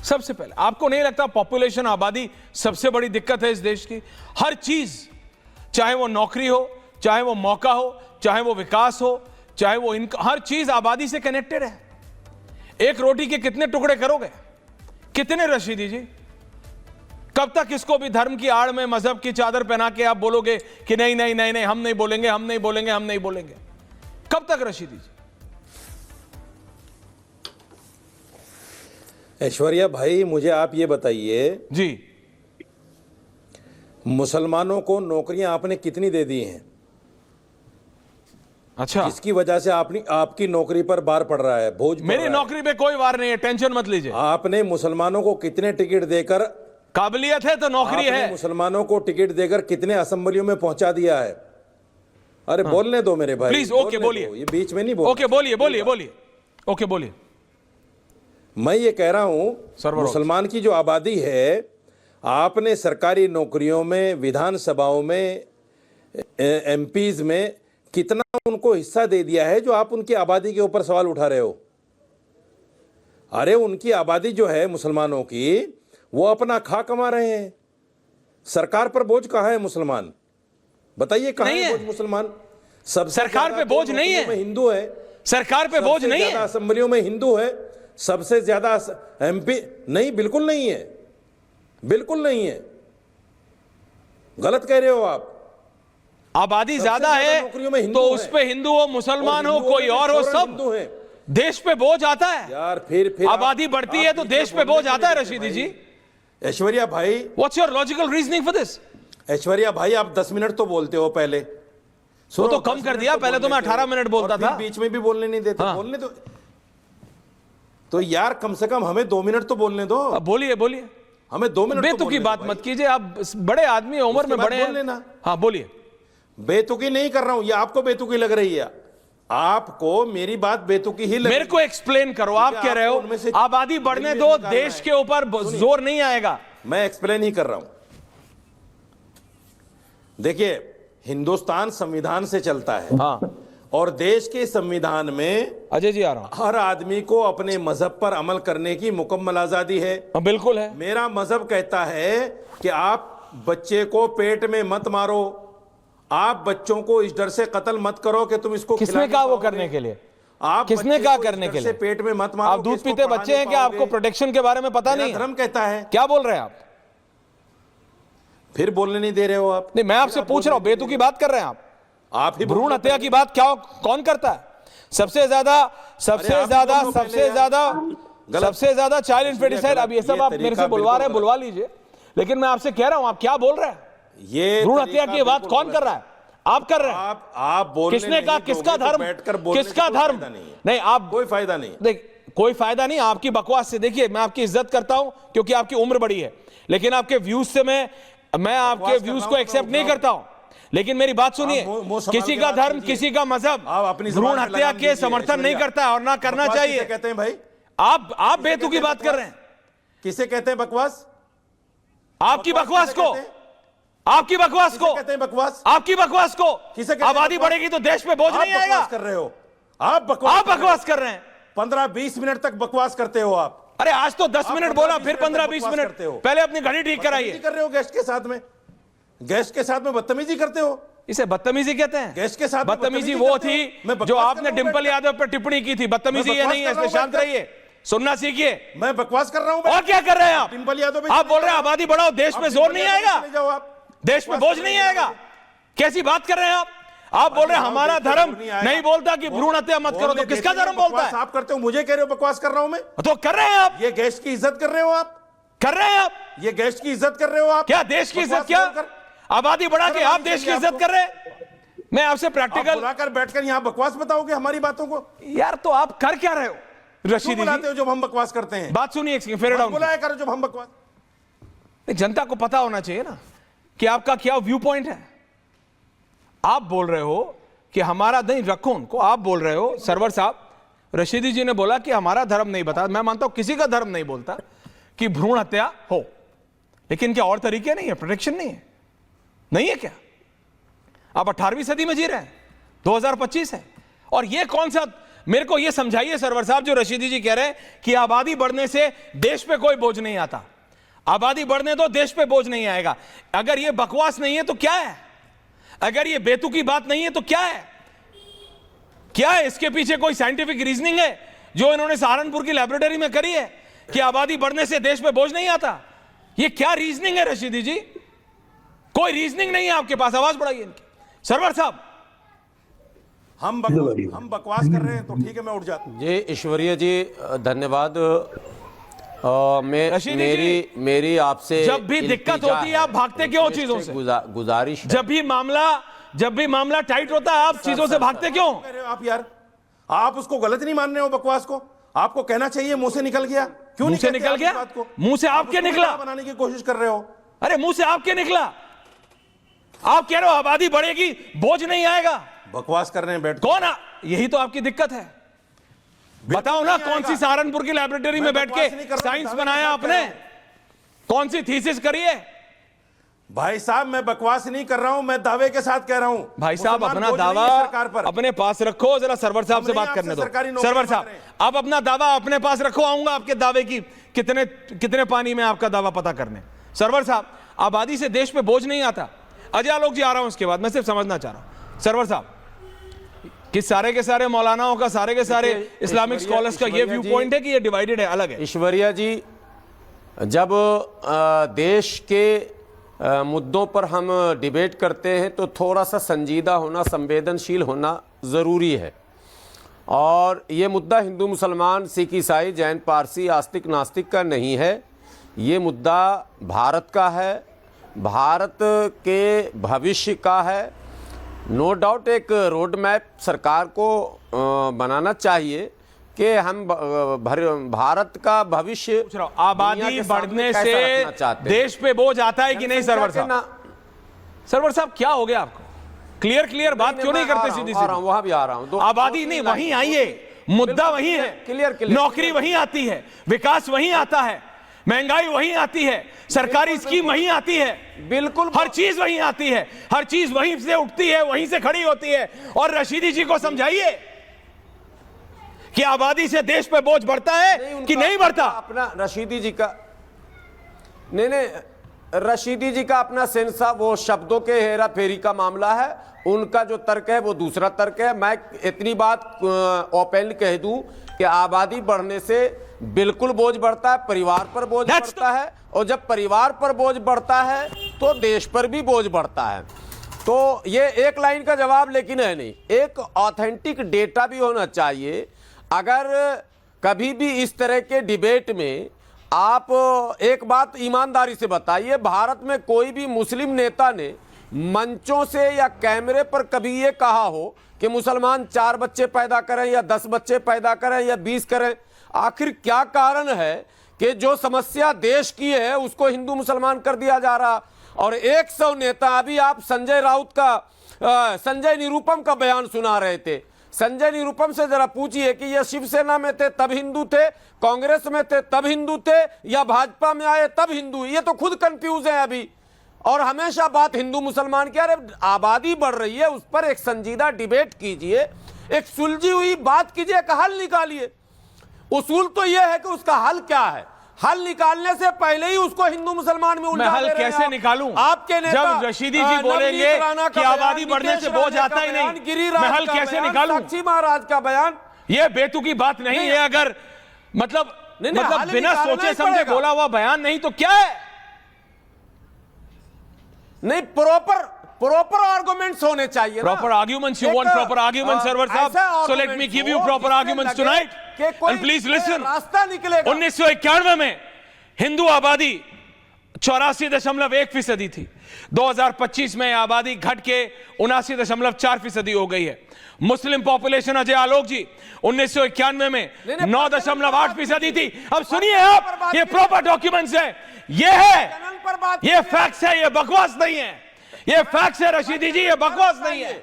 सबसे पहले आपको नहीं लगता पॉपुलेशन, आबादी सबसे बड़ी दिक्कत है इस देश की? हर चीज, चाहे वो नौकरी हो, चाहे वो मौका हो, चाहे वो विकास हो, चाहे वो हर चीज आबादी से कनेक्टेड है। एक रोटी के कितने टुकड़े करोगे? कितने रशीदी जी? कब तक इसको भी धर्म की आड़ में, मजहब की चादर पहना के आप बोलोगे कि नहीं नहीं नहीं नहीं हम नहीं बोलेंगे, हम नहीं बोलेंगे, हम नहीं बोलेंगे? कब तक रशीदी जी? ऐश्वर्या भाई, मुझे आप ये बताइए जी, मुसलमानों को नौकरियां आपने कितनी दे दी हैं? अच्छा, जिसकी वजह से आपकी नौकरी पर भार पड़ रहा है, बोझ पड़ मेरी रहा है। नौकरी पे कोई वार नहीं है, टेंशन मत लीजिए। आपने मुसलमानों को कितने टिकट देकर, काबिलियत है तो नौकरी आपने है। मुसलमानों को टिकट देकर कितने असेंबलियों में पहुंचा दिया है? अरे बोलने दो मेरे भाई, प्लीज, ओके बोलने बोलिए। दो, ये बीच में नहीं बोल। ओके बोलिए, बोलिए बोलिए, ओके बोलिए। मैं ये कह रहा हूं, मुसलमान की जो आबादी है, आपने सरकारी नौकरियों में, विधानसभाओं में, एमपीज में कितना उनको हिस्सा दे दिया है जो आप उनकी आबादी के ऊपर सवाल उठा रहे हो? अरे उनकी आबादी जो है मुसलमानों की, वो अपना खा कमा रहे हैं। सरकार पर बोझ कहाँ है मुसलमान? बताइए कहाँ है बोझ मुसलमान? सब सरकार पे बोझ नहीं है। हिंदू है, सरकार पे बोझ नहीं है। असेंबलियों में हिंदू है, सबसे ज्यादा एमपी नहीं, बिल्कुल नहीं है, बिल्कुल नहीं है, गलत कह रहे हो आप। आबादी ज्यादा है तो उस पे हिंदू हो, मुसलमान हो, कोई और हो, सब देश पे बोझ आता है यार। फिर आबादी बढ़ती है तो देश पे बोझ आता है रशीदी जी। ऐश्वर्या भाई, what's your logical reasoning for this? Aishwarya भाई, आप 10 मिनट तो बोलते हो पहले, वो तो कम कर दिया, पहले तो मैं 18 मिनट बोलता था, बीच में भी बोलने नहीं देते। बोलने तो यार कम से कम हमें 2 मिनट तो बोलने दो। बोलिए बोलिए, हमें 2 मिनट। बेतुकी बात मत कीजिए, आप बड़े आदमी, उम्र में बड़े हैं। हाँ बोलिए। बेतुकी नहीं कर रहा हूं, ये आपको बेतुकी लग रही है। आपको मेरी बात बेतुकी ही लग। मेरे को एक्सप्लेन करो, आप कह रहे हो आबादी बढ़ने दो, देश के ऊपर जोर नहीं आएगा। मैं एक्सप्लेन ही कर रहा हूं। देखिए, हिंदुस्तान संविधान से चलता है। हाँ। और देश के संविधान में, अजय जी आ रहा हूं, हर आदमी को अपने मजहब पर अमल करने की मुकम्मल आजादी है। बिल्कुल है। मेरा मजहब कहता है कि आप बच्चे को पेट में मत मारो, आप बच्चों को इस डर से कत्ल मत करो कि तुम इसको। किसने कहा वो करने के लिए? आप किसने कहा करने के लिए? पेट में मत मारो। आप दूध पीते बच्चे हैं कि आपको प्रोटेक्शन के बारे में पता नहीं? धर्म कहता है। क्या बोल रहे हैं आप? फिर बोलने नहीं दे रहे हो आप। नहीं, मैं आपसे पूछ रहा हूं, बेतुकी बात कर रहे हैं आप ही। भ्रूण हत्या की बात क्या कौन करता है? सबसे ज्यादा चाइल्ड इन्फेटिसाइड। अब ये सब आप मेरे से बुलवा रहे हैं, बुलवा लीजिए, लेकिन मैं आपसे कह रहा हूं, आप क्या बोल रहे हैं? ये भ्रूण हत्या की बात कौन कर रहा है? आप कर रहे हैं। आप बोल, किसने कहा? किसका धर्म? किसका धर्म? नहीं, आप कोई फायदा नहीं। देख, कोई फायदा नहीं आपकी बकवास से। देखिए, मैं आपकी इज्जत करता हूं क्योंकि आपकी उम्र बड़ी है, लेकिन आपके व्यूज से मैं आपके व्यूज को एक्सेप्ट नहीं करता हूं। लेकिन मेरी बात सुनिए, किसी का धर्म, किसी का मजहब भ्रूण हत्या के समर्थन नहीं करता है और ना करना चाहिए। कहते हैं भाई, आप बेतुकी बात कर रहे हैं। किसे कहते हैं बकवास? आपकी बकवास को, आपकी बकवास को कहते हैं बकवास, आपकी बकवास को। आबादी बढ़ेगी तो देश पे बोझ नहीं आएगा। कर रहे हो आप बकवास कर रहे हैं। 15-20 मिनट तक बकवास करते हो आप। अरे आज तो 10 मिनट बोला, फिर 15-20 मिनट। पहले अपनी घड़ी ठीक कराइए। कर रहे हो गेस्ट के साथ में, गेस्ट के साथ में बदतमीजी करते हो। इसे बदतमीजी कहते हैं? गेस्ट के साथ बदतमीजी वो थी जो आपने डिंपल यादव पर टिप्पणी की थी। बदतमीजी ये नहीं है, इसमें शांत रहिए, सुनना सीखिए। मैं बकवास कर रहा हूं। और क्या कर रहे हैं आप? डिंपल यादव, आप बोल रहे हैं आबादी बढ़ाओ, देश में जोर नहीं आएगा, देश में बोझ नहीं आएगा। कैसी बात कर रहे हैं आप? आप बोल रहे हैं हमारा धर्म नहीं बोलता कि भ्रूण हत्या मत करो, तो किसका धर्म बोलता है? आप करते हो, मुझे कह रहे हो बकवास कर रहा हूं मैं? तो कर रहे हैं आप। ये गेस्ट की इज्जत कर रहे हो आप? कर रहे हैं आप? ये गेस्ट की इज्जत कर रहे हो आप? क्या देश की इज्जत? क्या आबादी बढ़ा के आप देश की इज्जत कर रहे हैं? मैं आपसे प्रैक्टिकल बुलाकर बैठकर यहां बकवास बताओगे हमारी बातों को? यार तो आप कर क्या रहे हो रशीदी जी? बुलाते हो जब हम बकवास करते हैं। बात सुनिए, फेयर डाउन बुलाया करो जब हम बकवास। जनता को पता होना चाहिए ना कि आपका क्या व्यू पॉइंट है। आप बोल रहे हो कि हमारा नहीं, रखो उनको। आप बोल रहे हो सरवर साहब, रशीदी जी ने बोला कि हमारा धर्म नहीं बता। मैं मानता हूं किसी का धर्म नहीं बोलता कि भ्रूण हत्या हो, लेकिन क्या और तरीके नहीं है? प्रोटेक्शन नहीं है? नहीं है क्या? आप 18वीं सदी में जी रहे हैं, 2025 है, और ये कौन सा मेरे को यह समझाइए सरवर साहब, जो रशीदी जी कह रहे हैं कि आबादी बढ़ने से देश पे कोई बोझ नहीं आता, आबादी बढ़ने तो देश पे बोझ नहीं आएगा। अगर यह बकवास नहीं है तो क्या है? अगर यह बेतुकी बात नहीं है तो क्या है? क्या है इसके पीछे? कोई साइंटिफिक रीजनिंग है जो इन्होंने सहारनपुर की लेबोरेटरी में करी है कि आबादी बढ़ने से देश पे बोझ नहीं आता? ये क्या रीजनिंग है रशीदी जी? कोई रीजनिंग नहीं है आपके पास। आवाज बढ़ाइए इनकी। सरवर साहब, हम बकवास कर रहे हैं तो ठीक है, मैं उठ जाता हूं। जी ईश्वरीय जी धन्यवाद। मेरी आपसे जब भी दिक्कत होती है आप भागते क्यों चीजों से? गुजारिश है। जब भी मामला टाइट होता है आप चीजों से भागते क्यों? आप यार, आप उसको गलत नहीं मान रहे हो बकवास को? आपको कहना चाहिए मुंह से निकल गया, क्यों मुंह से निकल गया? मुंह से आपके निकला, बनाने की कोशिश कर रहे हो। अरे मुंह से आपके निकला। आप कह रहे हो आबादी बढ़ेगी, बोझ नहीं आएगा। बकवास कर रहे हैं बैठ कौन यही तो आपकी दिक्कत है। बताओ ना, कौन सी सहारनपुर की लाइब्रेरी में बैठ के साइंस बनाया आपने? कौन सी थीसिस करी है? भाई साहब, मैं बकवास नहीं कर रहा हूं, मैं दावे के साथ कह रहा हूं। भाई साहब, अपना दावा अपने पास रखो। जरा सरवर साहब से बात करने दो। सरवर साहब, आप अपना दावा अपने पास रखो। आऊंगा आपके दावे की कितने पानी में आपका दावा पता करने। सरवर साहब, आबादी से देश पे बोझ नहीं आता। अजय आलोक जी आ रहा हूं उसके बाद। मैं सिर्फ समझना चाह रहा हूं सरवर साहब कि सारे के सारे मौलानाओं का, सारे के सारे इस्लामिक स्कॉलर्स का ये व्यू पॉइंट है कि ये डिवाइडेड है, अलग है। ईश्वरिया जी, जब देश के मुद्दों पर हम डिबेट करते हैं तो थोड़ा सा संजीदा होना, संवेदनशील होना ज़रूरी है। और ये मुद्दा हिंदू मुसलमान, सिख ईसाई, जैन पारसी, आस्तिक नास्तिक का नहीं है। ये मुद्दा भारत का है, भारत के भविष्य का है। नो डाउट एक रोड मैप सरकार को बनाना चाहिए कि हम भारत का भविष्य, आबादी बढ़ने से देश पे बोझ आता है कि नहीं? सरवर साहब, क्या हो गया आपको? क्लियर बात क्यों नहीं करते? सीधी वहां भी आ रहा हूं। आबादी नहीं, वहीं आइए, मुद्दा वही है। क्लियर नौकरी वहीं आती है, विकास वहीं आता है, महंगाई वहीं आती है, सरकारी स्कीम वहीं आती है, बिल्कुल हर चीज वहीं आती है, हर चीज वहीं से उठती है, वहीं से खड़ी होती है। और रशीदी जी को समझाइए कि आबादी से देश पे बोझ बढ़ता है कि नहीं बढ़ता। अपना रशीदी जी का रशीदी जी का अपना सेंस, वो शब्दों के हेरा फेरी का मामला है। उनका जो तर्क है वो दूसरा तर्क है। मैं इतनी बात ओपन कह दूं कि आबादी बढ़ने से बिल्कुल बोझ बढ़ता है, परिवार पर बोझ बढ़ता है, और जब परिवार पर बोझ बढ़ता है तो देश पर भी बोझ बढ़ता है। तो ये एक लाइन का जवाब लेकिन है नहीं, एक ऑथेंटिक डेटा भी होना चाहिए। अगर कभी भी इस तरह के डिबेट में आप एक बात ईमानदारी से बताइए, भारत में कोई भी मुस्लिम नेता ने मंचों से या कैमरे पर कभी ये कहा हो कि मुसलमान 4 बच्चे पैदा करें या 10 बच्चे पैदा करें या 20 करें? आखिर क्या कारण है कि जो समस्या देश की है उसको हिंदू मुसलमान कर दिया जा रहा? और 100 नेता, अभी आप संजय राउत का, संजय निरुपम का बयान सुना रहे थे। संजय निरुपम से जरा पूछिए कि ये शिवसेना में थे तब हिंदू थे, कांग्रेस में थे तब हिंदू थे, या भाजपा में आए तब हिंदू? ये तो खुद कंफ्यूज है अभी। और हमेशा बात हिंदू मुसलमान की। अरे आबादी बढ़ रही है, उस पर एक संजीदा डिबेट कीजिए, एक सुलझी हुई बात कीजिए, एक हल निकालिए। उसूल तो यह है कि उसका हल क्या है। हल निकालने से पहले ही उसको हिंदू मुसलमान में उल्टा हल कैसे निकालूं? आपके नेता जब रशीदी जी बोलेंगे कि आबादी बढ़ने से बोझ आता ही नहीं, मैं हल कैसे निकालूं? साक्षी महाराज का बयान, ये बेतुकी बात नहीं है। अगर मतलब बिना सोचे समझे बोला हुआ बयान नहीं तो क्या है? नहीं, प्रॉपर आर्गुमेंट्स होने चाहिए। Proper arguments, you want proper arguments Sarwar साहब, so let me give you proper arguments tonight and please listen. रास्ता निकलेगा। 1991 में हिंदू आबादी 84.1% थी। 2025 में आबादी घट के 79.4% हो गई है। मुस्लिम पॉपुलेशन, अजय आलोक जी, 1991 में 9.8% थी। अब सुनिए आप, ये प्रॉपर डॉक्यूमेंट्स है, ये है, ये फैक्ट्स है, ये बकवास नहीं है। ये फैक्ट्स है रशीदी जी, ये बकवास नहीं है।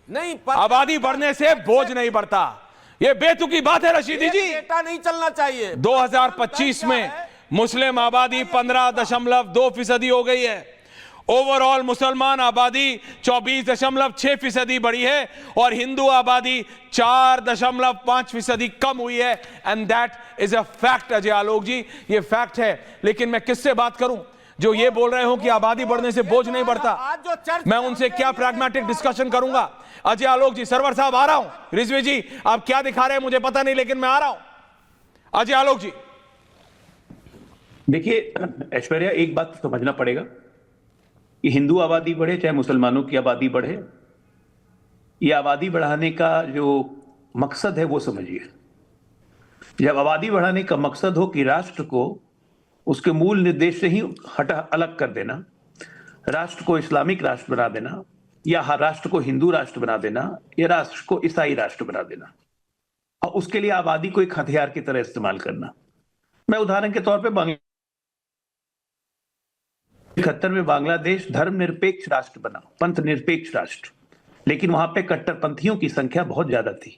नहीं, आबादी बढ़ने से बोझ नहीं बढ़ता, ये बेतुकी बात है रशीदी जी। डेटा नहीं चलना चाहिए। 2025 में मुस्लिम आबादी 15.2% हो गई है। ओवरऑल मुसलमान आबादी 24.6% बढ़ी है और हिंदू आबादी 4.5% कम हुई है। And that is a fact Ajay Alok ji, ये फैक्ट है। लेकिन मैं किससे बात करूं जो ये बोल रहे हो कि आबादी बढ़ने से बोझ नहीं बढ़ता? मैं उनसे क्या प्रैग्मेटिक डिस्कशन करूंगा? अजय आलोक जी, सरवर साहब आ रहा हूं। रिजवी जी आप क्या दिखा रहे हैं मुझे पता नहीं, लेकिन मैं आ रहा हूं। अजय आलोक जी देखिए ऐश्वर्या, एक बात समझना पड़ेगा कि हिंदू आबादी बढ़े चाहे मुसलमानों की आबादी बढ़े, ये आबादी बढ़ाने का जो मकसद है वो समझिए। जब आबादी बढ़ाने का मकसद हो कि राष्ट्र को उसके मूल निर्देश से ही अलग कर देना, राष्ट्र को इस्लामिक राष्ट्र बना देना, या राष्ट्र को हिंदू राष्ट्र बना देना, या राष्ट्र को ईसाई राष्ट्र बना देना, और उसके लिए आबादी को एक हथियार की तरह इस्तेमाल करना। मैं उदाहरण के तौर पे 71 में बांग्लादेश धर्मनिरपेक्ष राष्ट्र बना, पंथ निरपेक्ष राष्ट्र, लेकिन वहां पे कट्टरपंथियों की संख्या बहुत ज्यादा थी।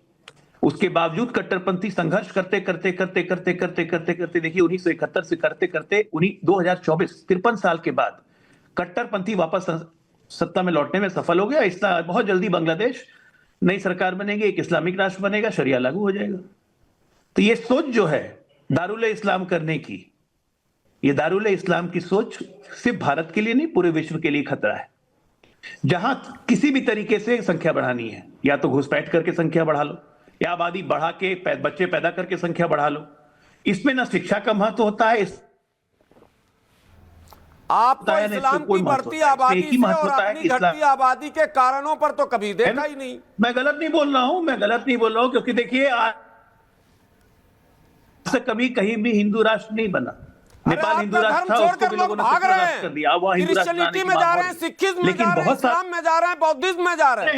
उसके बावजूद कट्टरपंथी संघर्ष करते करते करते करते करते करते करते देखिए 1971 से करते करते 2024 53 साल के बाद कट्टरपंथी वापस सत्ता में लौटने में सफल हो गया। इसका बहुत जल्दी बांग्लादेश नई सरकार बनेगी, एक इस्लामिक राष्ट्र बनेगा, शरिया लागू हो जाएगा। तो ये सोच जो है दारुल इस्लाम करने की, ये दारुल इस्लाम की सोच सिर्फ भारत के लिए नहीं पूरे विश्व के लिए खतरा है। जहां किसी भी तरीके से संख्या बढ़ानी है, या तो घुसपैठ करके संख्या बढ़ा लो, या आबादी बढ़ा के बच्चे पैदा करके संख्या बढ़ा लो। इसमें ना शिक्षा का महत्व होता है, आपको इस्लाम की बढ़ती आबादी से और अपनी घटती आबादी के कारणों पर तो कभी देखा ही नहीं। मैं गलत नहीं बोल रहा हूं, क्योंकि देखिए आज से कभी कहीं भी हिंदू राष्ट्र नहीं बना। नेपाल हिंदू राष्ट्र था, उसको भी लोगों ने भाग रहे कर दिया। वह हिंदू राष्ट्र क्रिश्चियनिटी में जा रहे हैं, सिखिज्म में जा रहे हैं, इस्लाम में जा रहे हैं, बौद्धिज्म में जा रहे हैं।